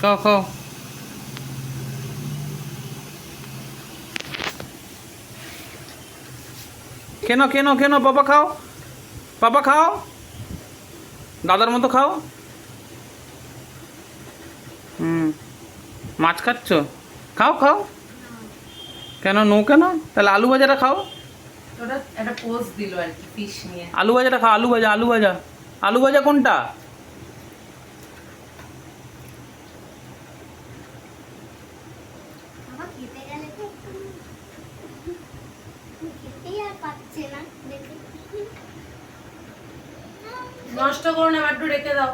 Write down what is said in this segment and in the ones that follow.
খাও খাও। কেন কেন কেন পাপা খাও, পাপা খাও, দাদার মতো খাও। মাছ খাচ্ছ, খাও খাও। কেন নো কেন? তাহলে আলু ভাজাটা খাও। ওটা একটা পোজ দিল আর কি, ফিশ নিয়ে। আলু ভাজাটা খাও, আলু ভাজা, আলু ভাজা। আলু ভাজা কোনটা? বাবা খেতে গেলে তো খেতেই আর পাচ্ছে না দেখে। নষ্ট করো না, একটু রেখে দাও।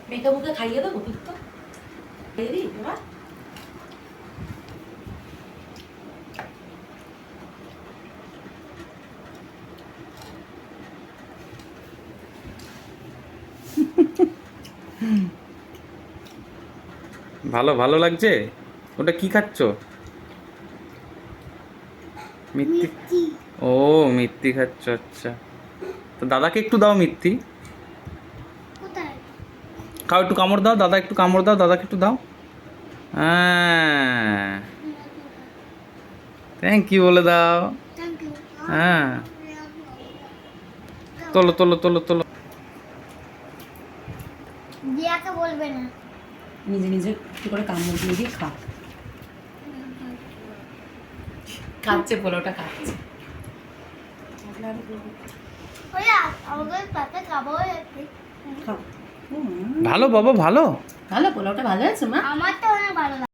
মেখে মুখে খাইয়ে দেবো কিন্তু, খাইয়ে দিই এবার। ভালো ভালো লাগছে। ওটা কি খাচ্ছ? মিথ্যি। ও মিথ্যি খাচ্ছ, আচ্ছা। তো দাদাকে একটু দাও মিথ্যি। কোথায়? খাও, একটু কামড় দাও, দাদা একটু কামড় দাও, দাদাকে একটু দাও। হ্যাঁ, থ্যাংক ইউ বলে দাও। Thank you. হ্যাঁ, তোলো তোলো তোলো তোলো। দিয়াকে বলবে না। নিজে নিজে একটু করে কামড় দিয়ে দিয়ে খা। খাচ্ছে, পোলোটা খাচ্ছে। ওই আমাদের পাতে খাবো একটু। খাও। ভালো বাবা, ভালো। ভালো, পোলাওটা ভালো আছে মা। আমার তো অনেক ভালো লাগে।